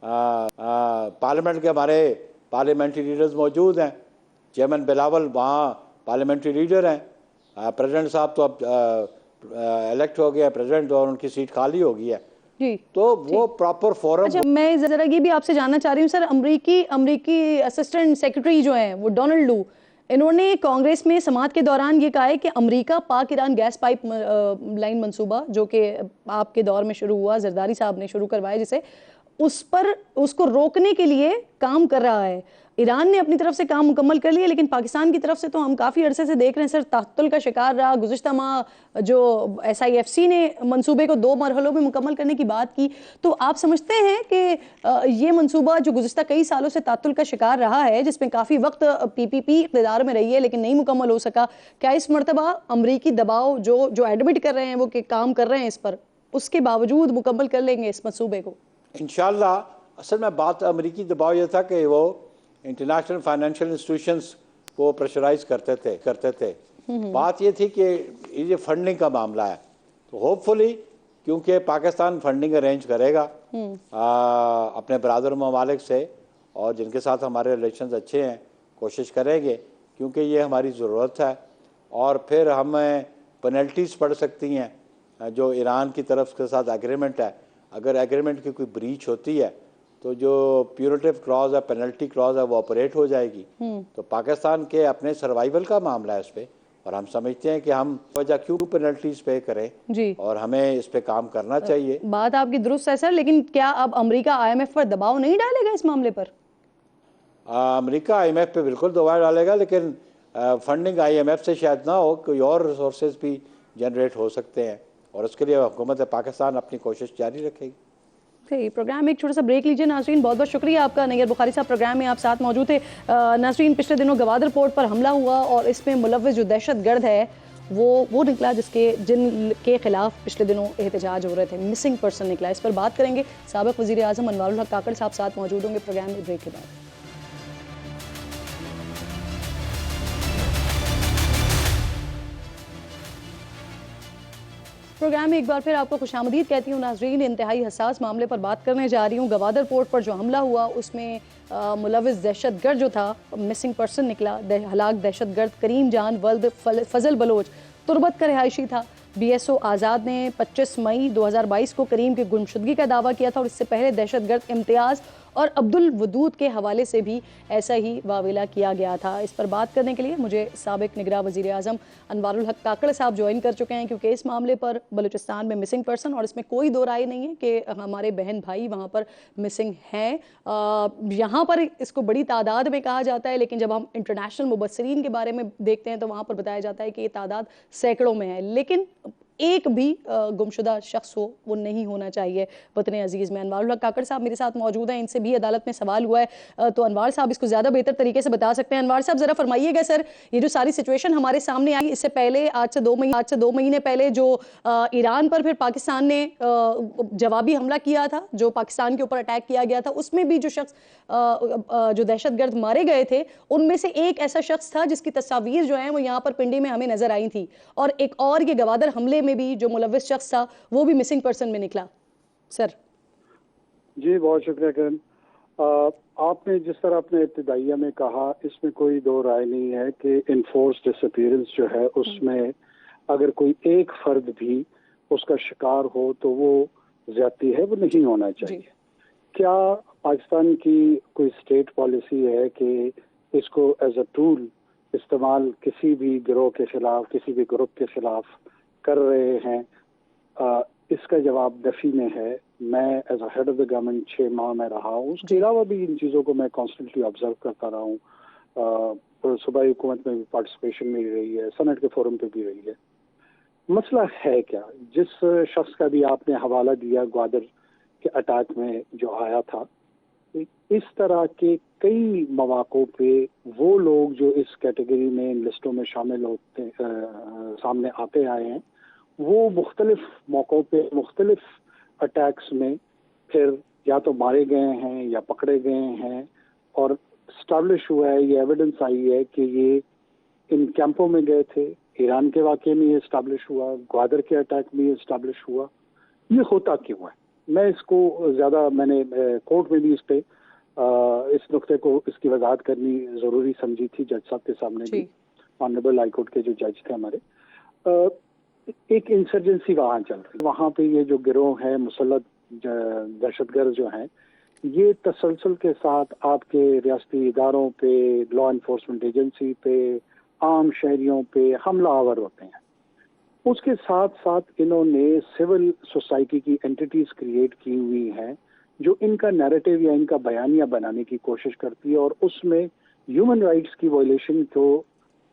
पार्लियामेंट के हमारे पार्लियामेंट्री लीडर्स मौजूद हैं, चेयरमैन बिलावल वहाँ पार्लियामेंट्री लीडर हैं, प्रेसिडेंट साहब तो अब इलेक्ट हो गया प्रेसिडेंट और उनकी सीट खाली हो गई है जी, तो वो प्रॉपर फोरम। अच्छा, मैं जरा ये भी आपसे जानना चाह रही हूँ सर, अमरीकी असिस्टेंट सेक्रेटरी जो हैं वो डोनाल्ड लू, इन्होंने कांग्रेस में समाअत के दौरान ये कहा है कि अमेरिका पाक ईरान गैस पाइप लाइन मंसूबा जो कि आपके दौर में शुरू हुआ, जरदारी साहब ने शुरू करवाया, जिसे उस पर उसको रोकने के लिए काम कर रहा है। ईरान ने अपनी तरफ से काम मुकम्मल कर लिया, लेकिन पाकिस्तान की तरफ से तो हम काफ़ी अरसे से देख रहे हैं सर, तात्तुल का शिकार रहा। गुज़िश्ता माह जो SIFC ने मंसूबे को 2 मरहलों में मुकम्मल करने की बात की, तो आप समझते हैं कि ये मंसूबा जो गुज़िश्ता कई सालों से तात्तुल का शिकार रहा है, जिसमें काफ़ी वक्त PPP इक़्तिदार में रही है लेकिन नहीं मुकम्मल हो सका, क्या इस मरतबा अमरीकी दबाव जो एडमिट कर रहे हैं वो कि काम कर रहे हैं इस पर, उसके बावजूद मुकम्मल कर लेंगे इस मंसूबे को? इंशाल्लाह। असल में बात अमेरिकी दबाव ये था कि वो इंटरनेशनल फाइनेंशियल इंस्टीट्यूशंस को प्रेशराइज करते थे। बात ये थी कि ये फंडिंग का मामला है, तो होपफुली क्योंकि पाकिस्तान फंडिंग अरेंज करेगा अपने बरादर ममालिक से, और जिनके साथ हमारे रिलेशंस अच्छे हैं, कोशिश करेंगे क्योंकि ये हमारी ज़रूरत है। और फिर हमें पेनल्टीज़ पड़ सकती हैं जो ईरान की तरफ के साथ एग्रीमेंट है। अगर एग्रीमेंट की कोई ब्रीच होती है तो जो प्यूरेटिव क्लॉज है, पेनल्टी क्लॉज है, वो ऑपरेट हो जाएगी। तो पाकिस्तान के अपने सर्वाइवल का मामला है इस पे, और हम समझते हैं कि हम वजह क्यों पेनल्टीज पे करें जी, और हमें इस पे काम करना चाहिए। बात आपकी दुरुस्त है सर, लेकिन क्या अब अमेरिका IMF पर दबाव नहीं डालेगा इस मामले पर? अमेरिका IMF पे बिल्कुल दबाव डालेगा, लेकिन फंडिंग IMF से शायद ना हो, कोई और रिसोर्सेज भी जनरेट हो सकते हैं, और उसके लिए हुकूमत पाकिस्तान अपनी कोशिश जारी रखेगी। प्रोग्राम में एक छोटा सा ब्रेक लीजिए नाज़रीन। बहुत बहुत शुक्रिया आपका, नैयर बुखारी साहब प्रोग्राम में आप साथ मौजूद थे। नाज़रीन, पिछले दिनों गवादर पोर्ट पर हमला हुआ और इसमें मुलव्विस जो दहशतगर्द है वो निकला जिनके खिलाफ पिछले दिनों एहतजाज हो रहे थे, मिसिंग पर्सन निकला। इस पर बात करेंगे। साबिक वज़ीर आज़म अनवारुल हक काकड़ साहब साथ मौजूद होंगे प्रोग्राम में ब्रेक के बाद। प्रोग्राम में एक बार फिर आपको खुशामदीद कहती हूँ नाजरीन। इंतहाई हसास मामले पर बात करने जा रही हूँ। गवादर पोर्ट पर जो हमला हुआ उसमें मुलव्विस दहशतगर्द जो था, मिसिंग पर्सन निकला, हलाक दहशतगर्द करीम जान वल्द फजल बलोच तुर्बत का रिहायशी था। BSO आज़ाद ने 25 मई 2022 को करीम की गुमशुदगी का दावा किया था, और इससे पहले दहशतगर्द इम्तियाज़ और अब्दुल वदूद के हवाले से भी ऐसा ही वावेला किया गया था। इस पर बात करने के लिए मुझे साबिक निगरान वज़ीर आज़म अनवारुल हक काकड़ साहब ज्वाइन कर चुके हैं, क्योंकि इस मामले पर बलूचिस्तान में मिसिंग पर्सन, और इसमें कोई दो राय नहीं है कि हमारे बहन भाई वहाँ पर मिसिंग हैं। यहाँ पर इसको बड़ी तादाद में कहा जाता है, लेकिन जब हम इंटरनेशनल मुबस्सिरीन के बारे में देखते हैं तो वहाँ पर बताया जाता है कि ये तादाद सैकड़ों में है। लेकिन एक भी गुमशुदा शख्स हो वो नहीं होना चाहिए वतन अजीज़ में। अनवारुल हक काकड़ साहब मेरे साथ मौजूद हैं, इनसे भी अदालत में सवाल हुआ है, तो अनवार साहब इसको ज़्यादा बेहतर तरीके से बता सकते हैं। अनवार साहब ज़रा फरमाइएगा सर, ये जो सारी सिचुएशन हमारे सामने आई, इससे पहले आज से 2 महीने पहले जो ईरान पर फिर पाकिस्तान ने जवाबी हमला किया था, जो पाकिस्तान के ऊपर अटैक किया गया था, उसमें भी जो शख्स जो दहशतगर्द मारे गए थे उनमें से एक ऐसा शख्स था जिसकी तस्वीर जो है वो यहाँ पर पिंडी में हमें नजर आई थी, और एक और ये गवादर हमले में भी जो मुलव्विस शख्स था वो भी मिसिंग पर्सन में निकला। सर जी, बहुत शुक्रिया करण। आपने जिस तरह अपने इब्तिदाइया में कहा, इसमें कोई दो राय नहीं है कि इनफोर्स डिसअपीयरेंस जो है उसमें अगर कोई एक फर्द भी उसका शिकार हो तो वो ज्यादती है, वो नहीं होना चाहिए। क्या पाकिस्तान की कोई स्टेट पॉलिसी है कि इसको एज अ टूल इस्तेमाल किसी भी गिरोह के खिलाफ, किसी भी ग्रुप के खिलाफ कर रहे हैं? इसका जवाब दफी में है। मैं as a head of the government 6 माह में रहा हूँ, उसके अलावा भी इन चीज़ों को मैं कॉन्स्टेंटली ऑब्जर्व करता रहा हूँ। सूबाई हुकूमत में भी पार्टिसिपेशन मिल रही है, सेनेट के फोरम पे भी रही है। मसला है क्या? जिस शख्स का भी आपने हवाला दिया ग्वादर के अटैक में जो आया था, इस तरह के कई मौक़ों पे वो लोग जो इस कैटेगरी में इन लिस्टों में शामिल होते सामने आते आए हैं, वो मुख्तलिफ मौक़ों पे मुख्तलिफ अटैक्स में फिर या तो मारे गए हैं या पकड़े गए हैं, और स्टैब्लिश हुआ है, ये एविडेंस आई है कि ये इन कैंपों में गए थे। ईरान के वाक़े में ये स्टैब्लिश हुआ, ग्वादर के अटैक में ये स्टैब्लिश हुआ। ये होता क्यों है? मैं इसको ज़्यादा मैंने कोर्ट में भी इस पे इस नुक्ते को इसकी वजाहत करनी ज़रूरी समझी थी जज साहब के सामने भी, ऑनरेबल हाई कोर्ट के जो जज थे हमारे। एक इंसर्जेंसी वहाँ चल रही, वहाँ पे ये जो गिरोह है मुसल्लत दहशतगर्द जो हैं, ये तसलसल के साथ आपके रियासती इदारों पे, लॉ इन्फोर्समेंट एजेंसी पे, आम शहरियों पे हमलावर होते हैं। उसके साथ साथ इन्होंने सिविल सोसाइटी की एंटिटीज क्रिएट की हुई हैं जो इनका नैरेटिव या इनका बयानिया बनाने की कोशिश करती है और उसमें ह्यूमन राइट्स की वायलेशन को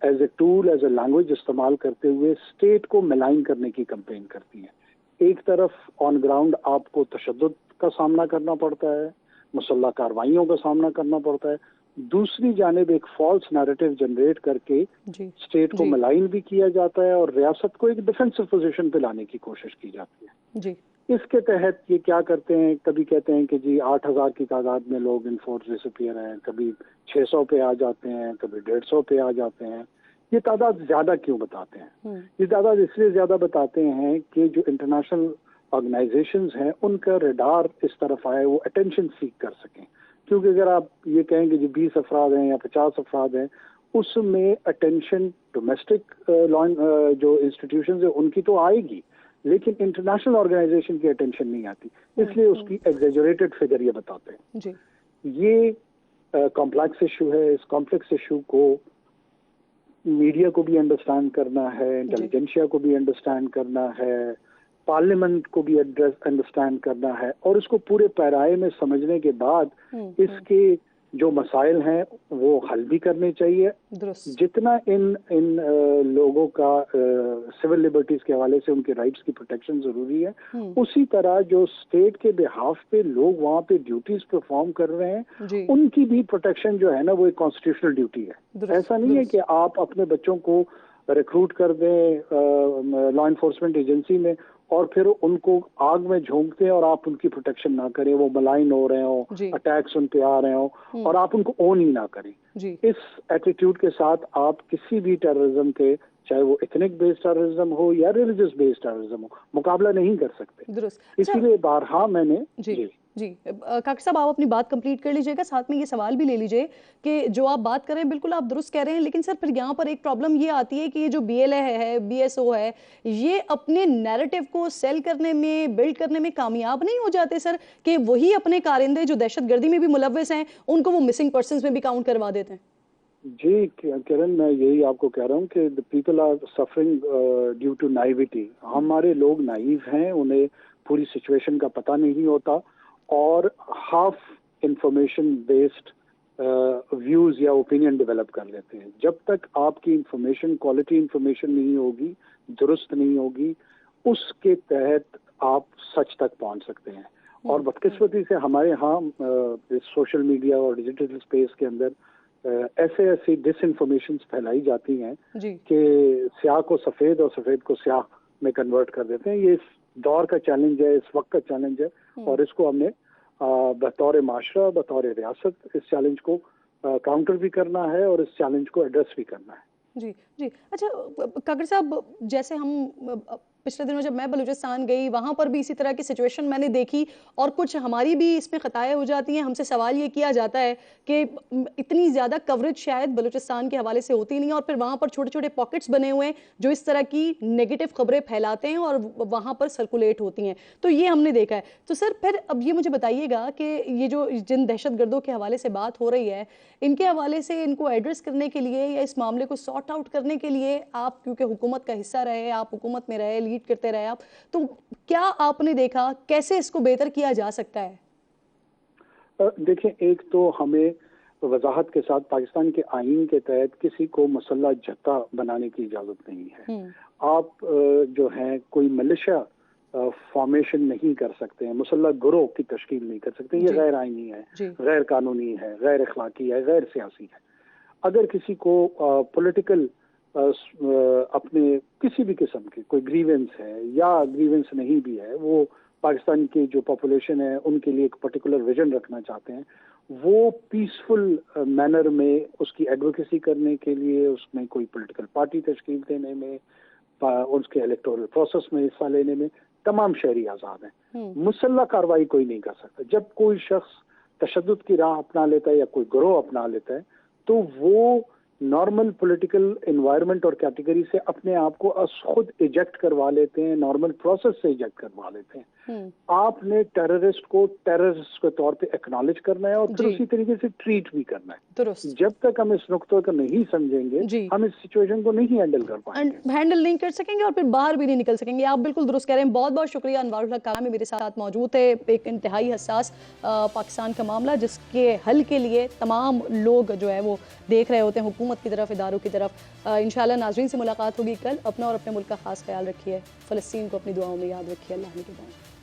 as a tool, as a language इस्तेमाल करते हुए स्टेट को मिलाइन करने की कंपेन करती है। एक तरफ ऑन ग्राउंड आपको तशद्दुद का सामना करना पड़ता है, मुसल्लह कार्रवाइयों का सामना करना पड़ता है, दूसरी जानिब एक फॉल्स नैरेटिव जनरेट करके स्टेट को मिलाइन भी किया जाता है और रियासत को एक डिफेंसिव पोजीशन पे लाने की कोशिश की जाती है। जी। इसके तहत ये क्या करते हैं, कभी कहते हैं कि जी 8,000 की तादाद में लोग इनफोर्स डिसअपीयर हैं, कभी 600 पे आ जाते हैं, कभी 150 पे आ जाते हैं। ये तादाद ज्यादा क्यों बताते हैं? ये तादाद इसलिए ज्यादा बताते हैं कि जो इंटरनेशनल ऑर्गेनाइजेशंस हैं उनका रडार इस तरफ आए, वो अटेंशन सीख कर सकें। क्योंकि अगर आप ये कहेंगे जी 20 अफराद हैं या 50 अफराद हैं, उसमें अटेंशन डोमेस्टिक जो इंस्टीट्यूशंस है उनकी तो आएगी, लेकिन इंटरनेशनल ऑर्गेनाइजेशन की अटेंशन नहीं आती, इसलिए उसकी एग्जेजरेटेड फिगर ये बताते हैं। जी। ये कॉम्प्लेक्स इशू है। इस कॉम्प्लेक्स इशू को मीडिया को भी अंडरस्टैंड करना है, इंटेलिजेंशिया को भी अंडरस्टैंड करना है, पार्लियामेंट को भी अंडरस्टैंड करना है और इसको पूरे पैराए में समझने के बाद इसके जो मसाइल हैं वो हल भी करने चाहिए। जितना इन लोगों का सिविल लिबर्टीज के हवाले से उनके राइट्स की प्रोटेक्शन जरूरी है, उसी तरह जो स्टेट के बिहाफ पे लोग वहाँ पे ड्यूटीज परफॉर्म कर रहे हैं उनकी भी प्रोटेक्शन जो है ना वो एक कॉन्स्टिट्यूशनल ड्यूटी है। ऐसा नहीं है कि आप अपने बच्चों को रिक्रूट कर दें लॉ इन्फोर्समेंट एजेंसी में और फिर उनको आग में झोंक दें और आप उनकी प्रोटेक्शन ना करें, वो मलाइन हो रहे हो, अटैक्स उन पे आ रहे हो और आप उनको ओन ही ना करें। इस एटीट्यूड के साथ आप किसी भी टेररिज्म के, चाहे वो एथनिक बेस्ड टेररिज्म हो या रिलीजियस बेस्ड टेररिज्म हो, मुकाबला नहीं कर सकते। इसीलिए बारहा मैंने जी काका साहब आप अपनी बात कंप्लीट कर लीजिएगा, साथ में ये सवाल भी ले लीजिए कि जो आप बात कर रहे हैं बिल्कुल आप दुरुस्त कह रहे हैं, लेकिन सर फिर यहाँ पर एक प्रॉब्लम ये आती है कि ये जो BLA है, BSO है, ये अपने नैरेटिव को सेल करने में, बिल्ड करने में कामयाब नहीं हो जाते सर, कि वही अपने कारिंदे जो दहशतगर्दी में भी मुलव्वस हैं उनको वो मिसिंग पर्सन्स में भी काउंट करवा देते हैं? जी किरण, मैं यही आपको कह रहा हूँ कि the people are suffering due to naivety. हमारे लोग नाइव हैं, उन्हें पूरी सिचुएशन का पता नहीं होता और हाफ इंफॉर्मेशन बेस्ड व्यूज या ओपिनियन डेवलप कर लेते हैं। जब तक आपकी इंफॉर्मेशन क्वालिटी इंफॉर्मेशन नहीं होगी, दुरुस्त नहीं होगी, उसके तहत आप सच तक पहुंच सकते हैं। और बदकिस्मती से हमारे यहाँ सोशल मीडिया और डिजिटल स्पेस के अंदर ऐसे डिसइंफॉर्मेशन फैलाई जाती हैं कि स्याह को सफेद और सफेद को स्याह में कन्वर्ट कर देते हैं। ये इस दौर का चैलेंज है, इस वक्त का चैलेंज है और इसको हमने बतौर माशरा, बतौर रियासत इस चैलेंज को काउंटर भी करना है और इस चैलेंज को एड्रेस भी करना है। जी जी। अच्छा काकर साहब, जैसे हम पिछले दिनों जब मैं बलूचिस्तान गई वहाँ पर भी इसी तरह की सिचुएशन मैंने देखी और कुछ हमारी भी इसमें खताएं हो जाती हैं। हमसे सवाल ये किया जाता है कि इतनी ज़्यादा कवरेज शायद बलूचिस्तान के हवाले से होती नहीं है और फिर वहाँ पर छोटे छोटे पॉकेट्स बने हुए हैं जो इस तरह की नेगेटिव खबरें फैलाते हैं और वहाँ पर सर्कुलेट होती हैं। तो ये हमने देखा है। तो सर फिर अब ये मुझे बताइएगा कि ये जो जिन दहशतगर्दों के हवाले से बात हो रही है, इनके हवाले से इनको एड्रेस करने के लिए या इस मामले को सॉर्ट आउट करने के लिए आप, क्योंकि हुकूमत का हिस्सा रहे, आप हुकूमत में रहे, लीड करते रहे आप, तो क्या आपने देखा कैसे इसको बेहतर किया जा सकता है? देखिए, एक तो हमें वजाहत के साथ पाकिस्तान के आईन के तहत किसी को मुसल्ला जत्था बनाने की इजाजत नहीं है। आप जो है कोई मिलिशिया फॉर्मेशन नहीं कर सकते हैं, मुसल्ला गिरोह की तश्कील नहीं कर सकते। ये गैर आईनी है, गैर कानूनी है, गैर अखलाकी है, गैर सियासी है। अगर किसी को पॉलिटिकल अपने किसी भी किस्म के कोई ग्रीवेंस है या ग्रीवेंस नहीं भी है, वो पाकिस्तान की जो पॉपुलेशन है उनके लिए एक पर्टिकुलर विजन रखना चाहते हैं, वो पीसफुल मैनर में उसकी एडवोकेसी करने के लिए, उसमें कोई पॉलिटिकल पार्टी तश्कील देने में, उसके इलेक्टोरल प्रोसेस में हिस्सा लेने में तमाम शहरी आज़ाद हैं। मुसल्ला कार्रवाई कोई नहीं कर सकता। जब कोई शख्स तशद्दुद की राह अपना लेता है या कोई गिरोह अपना लेता है तो वो नॉर्मल पॉलिटिकल एनवायरनमेंट और कैटेगरी से अपने आप को खुद इजेक्ट करवा लेते हैं, नॉर्मल प्रोसेस से इजेक्ट करवा लेते हैं। आपने टेररिस्ट को टेररिस्ट के तौर पे एक्नॉलेज करना है और फिर जी। उसी तरीके से ट्रीट भी करना है। दुरुस्त। जब तक हम इस नुक्ते को नहीं समझेंगे, जी। हम इस सिचुएशन को नहीं हैंडल कर पाएंगे। हैंडल नहीं कर सकेंगे और फिर बाहर भी नहीं निकल सकेंगे। आप बिल्कुल दुरुस्त कह रहे हैं। बहुत बहुत शुक्रिया। अनवारुल हक कामी मेरे साथ मौजूद थे। एक इंतहाई हसास पाकिस्तान का मामला जिसके हल के लिए तमाम लोग जो है वो देख रहे होते हैं, हुकूमत की तरफ, इदारों की तरफ। इंशाल्लाह नाज़रीन से मुलाकात होगी कल। अपना और अपने मुल्क का खास ख्याल रखिए। फ़लस्तीन को अपनी दुआओं में याद रखिए। अल्लाह ने के बाद।